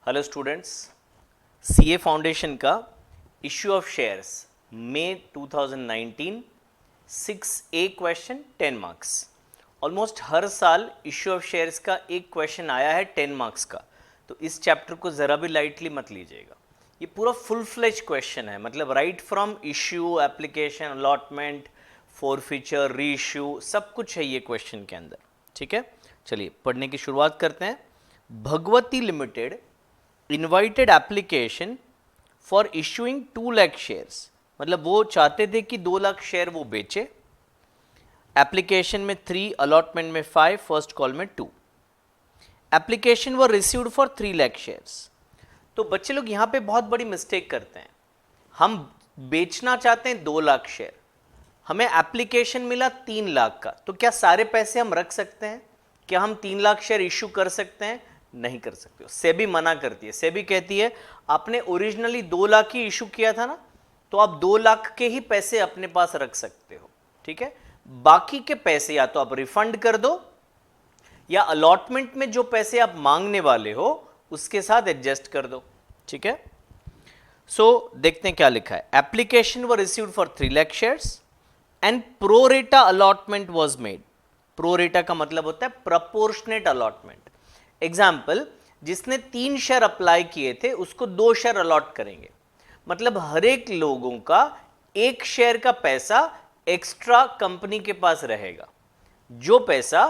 Hello students, CA foundation का issue of shares May 2019 6A question 10 marks. Almost हर साल issue of shares का एक क्वेश्चन आया है 10 मार्क्स का, तो इस चैप्टर को ज़रा भी लाइटली मत लीजिएगा। ये पूरा फुल फ्लेज क्वेश्चन है, मतलब right from issue, application, allotment, forfeiture, री इश्यू, सब कुछ है ये क्वेश्चन के अंदर। ठीक है, चलिए पढ़ने की शुरुआत करते हैं। Bhagwati limited invited application for issuing 2 lakh shares, मतलब वो चाहते थे कि 2 लाख शेयर वो बेचे। एप्लीकेशन में 3, अलॉटमेंट में 5, फर्स्ट कॉल में 2। Application were received for 3 lakh shares. तो बच्चे लोग यहाँ पे बहुत बड़ी मिस्टेक करते हैं। हम बेचना चाहते हैं 2 लाख शेयर, हमें एप्लीकेशन मिला 3 लाख का, तो क्या सारे पैसे हम रख सकते हैं? क्या हम 3 लाख शेयर इशू कर सकते हैं? नहीं कर सकते हो। सेबी मना करती है। सेबी कहती है आपने ओरिजिनली 2 लाख ही इशू किया था ना, तो आप 2 लाख के ही पैसे अपने पास रख सकते हो। ठीक है, बाकी के पैसे या तो आप रिफंड कर दो या अलॉटमेंट में जो पैसे आप मांगने वाले हो उसके साथ एडजस्ट कर दो। ठीक है, सो देखते हैं क्या लिखा है। Application were received for 3 lakh shares and pro rata allotment was made. Pro rata का मतलब होता है प्रपोर्शनेट अलॉटमेंट। एग्जाम्पल, जिसने 3 शेयर अप्लाई किए थे उसको 2 शेयर अलॉट करेंगे, मतलब हर एक लोगों का 1 शेयर का पैसा एक्स्ट्रा कंपनी के पास रहेगा, जो पैसा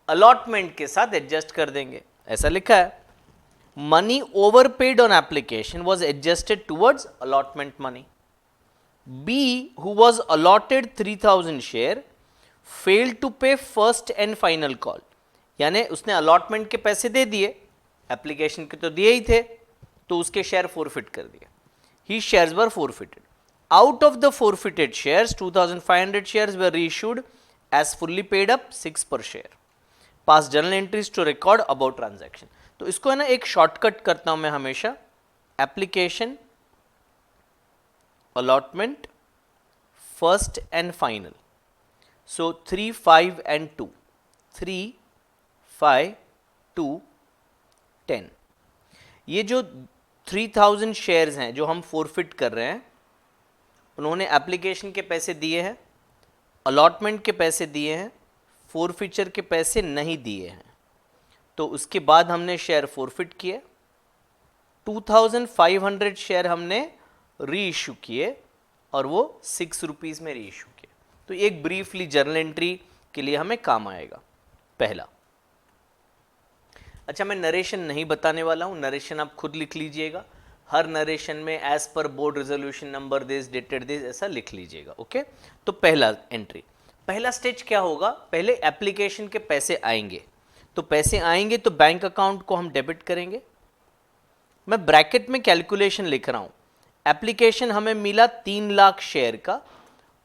अलॉटमेंट के साथ एडजस्ट कर देंगे, ऐसा लिखा है। Money overpaid on application was adjusted towards allotment money. B, who was allotted 3000 share, failed to pay first and final call, यानी उसने अलॉटमेंट के पैसे दे दिए, एप्लीकेशन के तो दिए ही थे, तो उसके शेयर फोरफिट कर दिए। He shares were forfeited. Out of the forfeited shares 2500 shares were reissued as fully paid up 6 पर share. Pass journal entries to record about transaction. तो इसको है ना एक शॉर्टकट करता हूं मैं हमेशा, application, allotment, first and final. So 3, 5 and 2, 3, 5, 2, 10। ये जो 3000 शेयर्स हैं जो हम फोरफिट कर रहे हैं, उन्होंने एप्लीकेशन के पैसे दिए हैं, अलॉटमेंट के पैसे दिए हैं, फोरफिचर के पैसे नहीं दिए हैं, तो उसके बाद हमने शेयर फोरफिट किए। 2500 शेयर हमने री इशू किए और वो 6 रुपीज़ में री इशू किए। तो एक ब्रीफली जर्नल एंट्री के लिए हमें काम आएगा। पहला, अच्छा मैं नरेशन नहीं बताने वाला हूँ, नरेशन आप खुद लिख लीजिएगा। हर नरेशन में as per board resolution number this dated this ऐसा लिख लीजिएगा। ओके, तो पहला एंट्री, पहला स्टेज क्या होगा? पहले एप्लीकेशन के पैसे आएंगे, तो पैसे आएंगे तो बैंक अकाउंट को हम डेबिट करेंगे। मैं ब्रैकेट में कैलकुलेशन लिख रहा हूँ। एप्लीकेशन हमें मिला 3 लाख शेयर का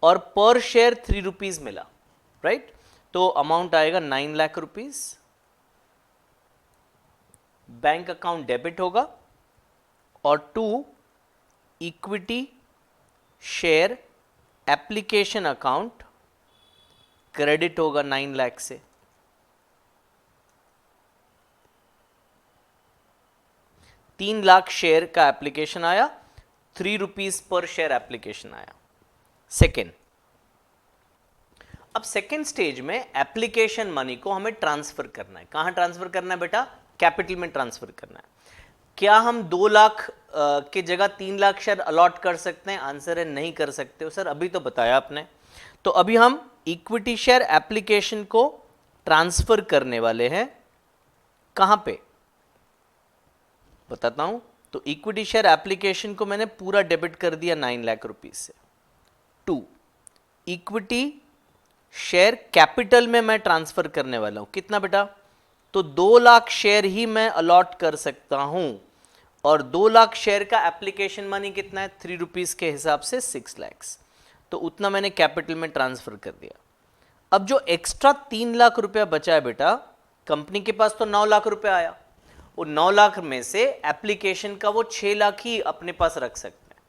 और पर शेयर 3 रुपीज़ मिला, राइट? तो अमाउंट आएगा 9 lakh rupees. Bank account debit होगा और 2 equity share application account credit होगा 9 लाख से। तीन लाख शेयर का एप्लीकेशन आया, 3 रुपीज़ पर शेयर एप्लीकेशन आया। सेकेंड, अब सेकेंड स्टेज में एप्लीकेशन मनी को हमें ट्रांसफर करना है। कहां ट्रांसफर करना है बेटा? कैपिटल में ट्रांसफर करना है। क्या हम 2 लाख के जगह 3 लाख शेयर अलॉट कर सकते हैं? आंसर है नहीं कर सकते हो सर, अभी तो बताया आपने। तो अभी हम इक्विटी शेयर एप्लीकेशन को ट्रांसफर करने वाले हैं। कहां पे बताता हूं। तो इक्विटी शेयर एप्लीकेशन को मैंने पूरा डेबिट कर दिया 9 लाख रुपीज से। 2 इक्विटी शेयर कैपिटल में मैं ट्रांसफर करने वाला हूं। कितना बेटा? तो 2 लाख शेयर ही मैं अलॉट कर सकता हूं और 2 लाख शेयर का एप्लीकेशन मनी कितना है? 3 रुपीज़ के हिसाब से 6 लैक्स, तो उतना मैंने कैपिटल में ट्रांसफर कर दिया। अब जो एक्स्ट्रा 3 लाख रुपया बचा है बेटा, कंपनी के पास तो 9 लाख रुपया आया, वो 9 लाख में से एप्लीकेशन का वो 6 लाख ही अपने पास रख सकते हैं,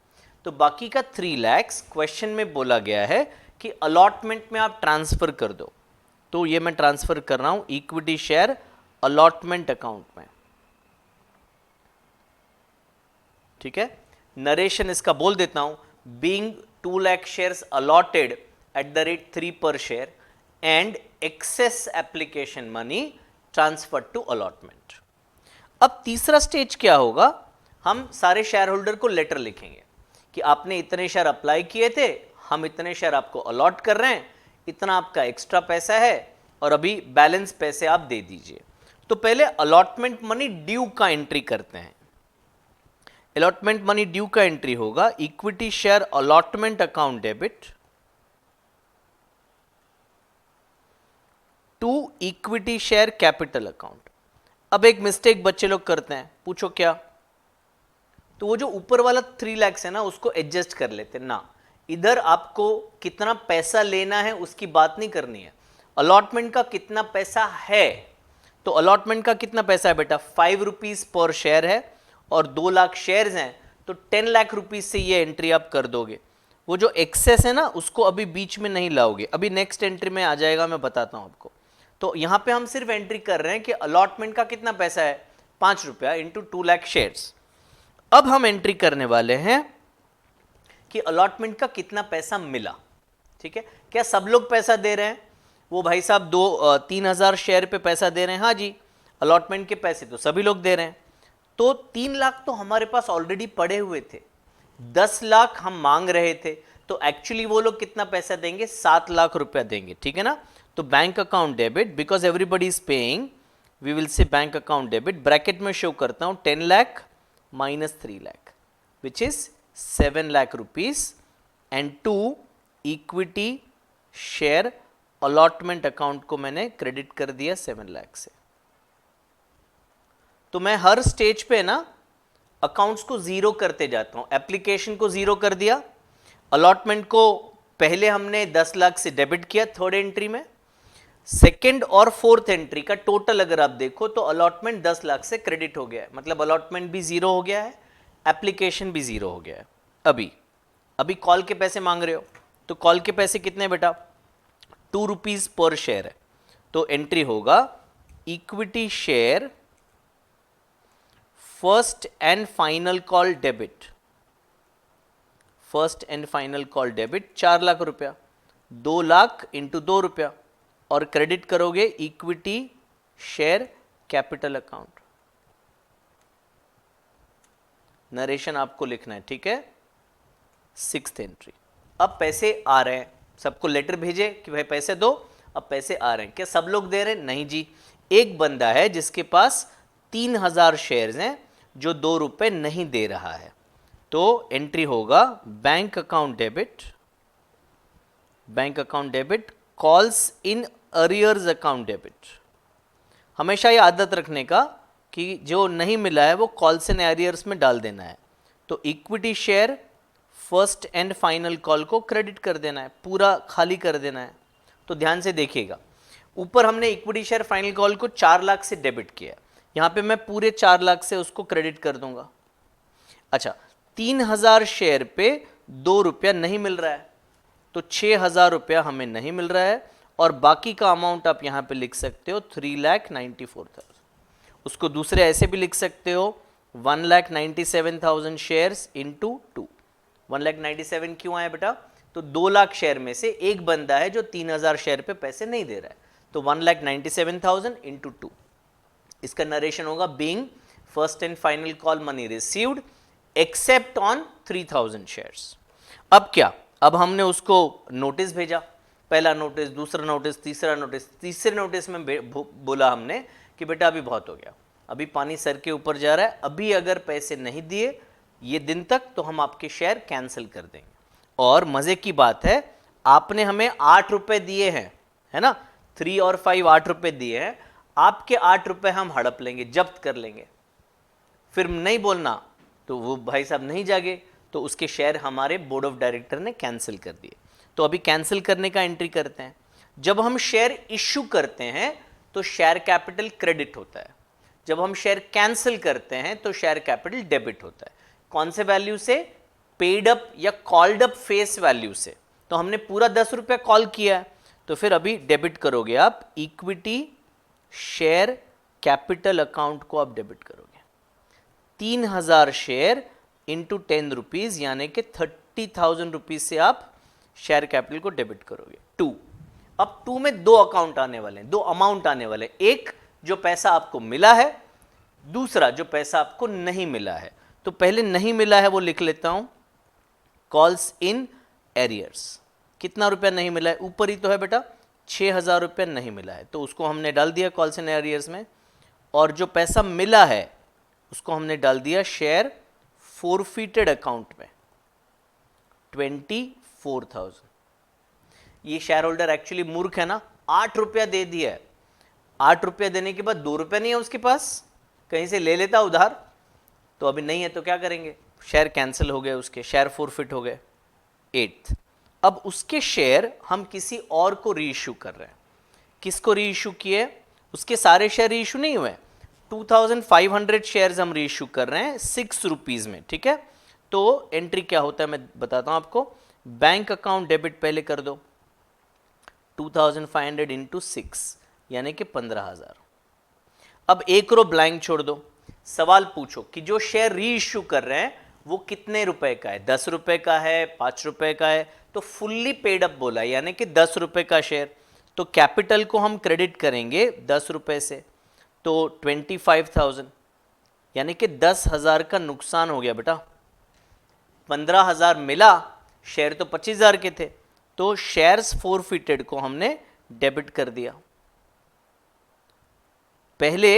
तो बाकी का 3 लैक्स क्वेश्चन में बोला गया है कि अलॉटमेंट में आप ट्रांसफर कर दो। तो ये मैं ट्रांसफर कर रहा हूं इक्विटी शेयर अलॉटमेंट अकाउंट में। ठीक है, नरेशन इसका बोल देता हूं, being 2 lakh shares allotted at the rate 3 per share and excess application money transfer to allotment. अब तीसरा स्टेज क्या होगा, हम सारे शेयर होल्डर को लेटर लिखेंगे कि आपने इतने शेयर अप्लाई किए थे, हम इतने शेयर आपको अलॉट कर रहे हैं, इतना आपका एक्स्ट्रा पैसा है और अभी बैलेंस पैसे आप दे दीजिए। तो पहले अलॉटमेंट मनी ड्यू का एंट्री करते हैं। अलॉटमेंट मनी ड्यू का एंट्री होगा equity share allotment account debit to equity share capital account. अब एक मिस्टेक बच्चे लोग करते हैं, पूछो क्या? तो वो जो ऊपर वाला 3 लाख है ना, उसको एडजस्ट कर लेते ना। इधर आपको कितना पैसा लेना है उसकी बात नहीं करनी है, अलॉटमेंट का कितना पैसा है। तो अलॉटमेंट का कितना पैसा है बेटा, 5 रुपीज पर शेयर है और 2 लाख शेयर्स हैं, तो 10 लाख रुपीज से ये एंट्री आप कर दोगे। वो जो एक्सेस है ना उसको अभी बीच में नहीं लाओगे, अभी नेक्स्ट एंट्री में आ जाएगा, मैं बताता हूं आपको। तो यहां पे हम सिर्फ एंट्री कर रहे हैं कि अलॉटमेंट का कितना पैसा है, 5 रुपया इंटू 2 लाख शेयर्स। अब हम एंट्री करने वाले हैं कि अलॉटमेंट का कितना पैसा मिला। ठीक है, क्या सब लोग पैसा दे रहे हैं? वो भाई साहब 3,000 शेयर पे पैसा दे रहे हैं, हाँ जी, अलॉटमेंट के पैसे तो सभी लोग दे रहे हैं। तो 3 लाख तो हमारे पास ऑलरेडी पड़े हुए थे, 10 लाख हम मांग रहे थे, तो एक्चुअली वो लोग कितना पैसा देंगे, 7 लाख रुपया देंगे। ठीक है ना, तो bank account debit, because everybody is paying, we will say bank account debit, bracket में शो करता हूं 10 lakh minus 3 lakh which is 7 lakh rupees and to equity share allotment account को मैंने क्रेडिट कर दिया 7 लाख से। तो मैं हर स्टेज पे ना अकाउंट्स को जीरो करते जाता हूं। एप्लीकेशन को जीरो कर दिया, अलॉटमेंट को पहले हमने 10 लाख से डेबिट किया थर्ड एंट्री में, सेकेंड और फोर्थ एंट्री का टोटल अगर आप देखो तो अलॉटमेंट 10 लाख से क्रेडिट हो गया है, मतलब अलॉटमेंट भी जीरो हो गया है, एप्लीकेशन भी जीरो हो गया है। अभी कॉल के पैसे मांग रहे हो, तो कॉल के पैसे कितने बेटा, 2 रुपीज पर शेयर है, तो एंट्री होगा equity share first and final call debit, first and final call debit 4 lakh रुपया, 2 लाख इंटू 2 रुपया, और क्रेडिट करोगे equity share capital account. Narration आपको लिखना है, ठीक है। 6th एंट्री, अब पैसे आ रहे हैं, सबको लेटर भेजे कि भाई पैसे दो, अब पैसे आ रहे हैं। क्या सब लोग दे रहे हैं? नहीं जी, एक बंदा है जिसके पास 3,000 शेयर्स हैं जो 2 रुपए नहीं दे रहा है, तो एंट्री होगा bank account debit, bank account debit calls in arrears account debit. हमेशा ये आदत रखने का कि जो नहीं मिला है वो कॉल्स इन अरियर्स में डाल देना है। तो equity share first and final call को क्रेडिट कर देना है, पूरा खाली कर देना है। तो ध्यान से देखिएगा, ऊपर हमने इक्विटी शेयर फाइनल कॉल को 4 लाख से डेबिट किया, यहां पे मैं पूरे 4 लाख से उसको क्रेडिट कर दूंगा। अच्छा, 3,000 शेयर पे 2 रुपया नहीं मिल रहा है, तो 6,000 रुपया हमें नहीं मिल रहा है, और बाकी का अमाउंट आप यहां पे लिख सकते हो 3,94,000। उसको दूसरे ऐसे भी लिख सकते हो 1,97,000 शेयर्स इंटू 2। 1,97,000 क्यों आया बेटा? तो 2 लाख शेयर में से एक बंदा है जो 3,000 शेयर पे पैसे नहीं दे रहा है, तो 1,97,000 इंटू 2। इसका नरेशन होगा being first and final call money received except on 3,000 shares. अब क्या, अब हमने उसको नोटिस भेजा, पहला नोटिस, दूसरा नोटिस, तीसरा नोटिस। तीसरे नोटिस में बोला हमने कि बेटा अभी बहुत हो गया, अभी पानी सर के ऊपर जा रहा है, अभी अगर पैसे नहीं दिए ये दिन तक तो हम आपके शेयर कैंसिल कर देंगे। और मजे की बात है, आपने हमें 8 रुपए दिए हैं, है ना, 3 और 5 8 रुपए दिए हैं, आपके 8 रुपए हम हड़प लेंगे, जब्त कर लेंगे। फिर नहीं बोलना, तो वो भाई साहब नहीं जागे, तो उसके शेयर हमारे बोर्ड ऑफ डायरेक्टर ने कैंसिल कर दिए। तो अभी कैंसिल करने का एंट्री करते हैं। जब हम शेयर इश्यू करते हैं तो शेयर कैपिटल क्रेडिट होता है, जब हम शेयर कैंसिल करते हैं तो शेयर कैपिटल डेबिट होता है। कौन से वैल्यू से? पेड अप या कॉल्ड अप फेस वैल्यू से। तो हमने पूरा 10 रुपया कॉल किया है, तो फिर अभी डेबिट करोगे आप इक्विटी शेयर कैपिटल अकाउंट को आप डेबिट करोगे। 3,000 शेयर इंटू 10 रुपीज़, यानी कि 30,000 रुपीज़ से आप शेयर कैपिटल को डेबिट करोगे। 2, अब 2 में दो अकाउंट आने वाले हैं, दो अमाउंट आने वाले हैं, एक जो पैसा आपको मिला है, दूसरा जो पैसा आपको नहीं मिला है। तो पहले नहीं मिला है वो लिख लेता हूं, कॉल्स इन एरियर्स। कितना रुपया नहीं मिला है? ऊपर ही तो है बेटा, 6,000 रुपया नहीं मिला है, तो उसको हमने डाल दिया कॉल्स इन एरियर्स में। और जो पैसा मिला है उसको हमने डाल दिया शेयर फोरफिटेड अकाउंट में, 24,000। ये शेयर होल्डर एक्चुअली मूर्ख है ना, 8 रुपया दे दिया है, 8 रुपया देने के बाद 2 रुपया नहीं है उसके पास, कहीं से ले लेता उधार, तो अभी नहीं है तो क्या करेंगे, शेयर कैंसिल हो गए उसके, शेयर फोरफिट हो गए। 8th, अब उसके शेयर हम किसी और को री इशू कर रहे हैं। किसको री इशू किए? उसके सारे शेयर री इशू नहीं हुए, 2500 शेयर्स हम री इशू कर रहे हैं 6 रुपीज़ में, ठीक है। तो एंट्री क्या होता है मैं बताता हूं आपको। बैंक अकाउंट डेबिट पहले कर दो, 2500 इंटू 6 यानी कि 15,000। अब एक रो ब्लैंक छोड़ दो, सवाल पूछो कि जो शेयर री इश्यू कर रहे हैं वो कितने रुपए का है, 10 रुपए का है, 5 रुपए का है, तो फुल्ली पेड अप बोला यानी कि 10 रुपए का शेयर। तो कैपिटल को हम क्रेडिट करेंगे 10 रुपए से, तो 25,000 यानी कि 10,000 का नुकसान हो गया बेटा। 15,000 मिला, शेयर तो 25,000 के थे, तो शेयर्स फोरफिटेड को हमने डेबिट कर दिया। पहले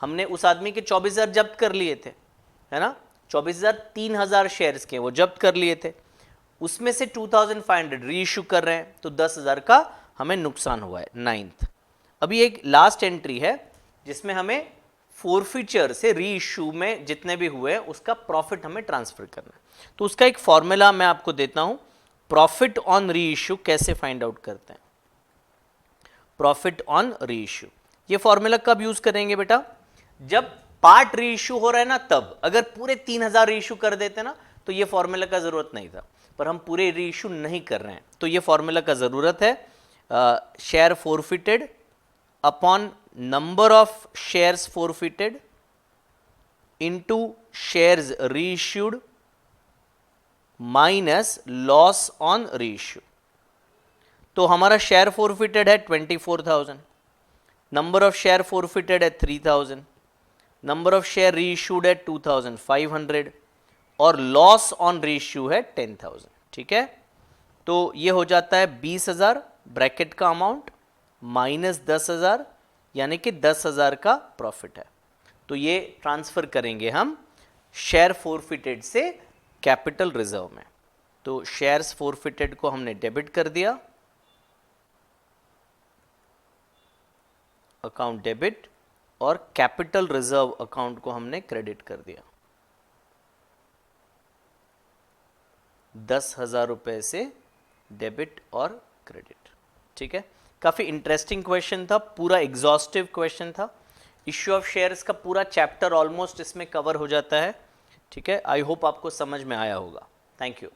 हमने उस आदमी के 24,000 जब्त कर लिए थे, है ना, 24,000 3,000 शेयर्स के वो जब्त कर लिए थे, उसमें से 2,500 री इशू कर रहे हैं, तो 10,000 का हमें नुकसान हुआ है। 9th, अभी एक लास्ट एंट्री है जिसमें हमें फोरफिचर से री इशू में जितने भी हुए उसका प्रॉफिट हमें ट्रांसफर करना है। तो उसका एक फॉर्मूला मैं आपको देता हूं, प्रॉफिट ऑन री इशू कैसे फाइंड आउट करते हैं। प्रॉफिट ऑन री इशू, ये फॉर्मूला कब यूज करेंगे बेटा? जब पार्ट री इशू हो रहा है ना तब। अगर पूरे 3,000 री इशू कर देते ना तो ये फॉर्मूला का जरूरत नहीं था, पर हम पूरे री इशू नहीं कर रहे हैं तो ये फॉर्मूला का जरूरत है। Share forfeited upon number of shares forfeited into shares reissued minus loss on reissue. तो हमारा शेयर फोरफिटेड है 24,000, नंबर ऑफ शेयर फोरफिटेड है 3,000, नंबर ऑफ शेयर री इश्यूड है 2,500 और लॉस ऑन री इश्यू है 10,000, ठीक है। तो ये हो जाता है 20,000 ब्रैकेट का अमाउंट माइनस 10,000 यानी कि 10,000 का प्रॉफिट है। तो ये ट्रांसफर करेंगे हम शेयर फोरफिटेड से कैपिटल रिजर्व में। तो शेयर्स फोरफिटेड को हमने डेबिट कर दिया, अकाउंट डेबिट, और कैपिटल रिजर्व अकाउंट को हमने क्रेडिट कर दिया। 10,000 रुपए से डेबिट और क्रेडिट, ठीक है। काफी इंटरेस्टिंग क्वेश्चन था, पूरा एग्जॉस्टिव क्वेश्चन था। इश्यू ऑफ शेयर्स का पूरा चैप्टर ऑलमोस्ट इसमें कवर हो जाता है, ठीक है। आई होप आपको समझ में आया होगा। Thank you.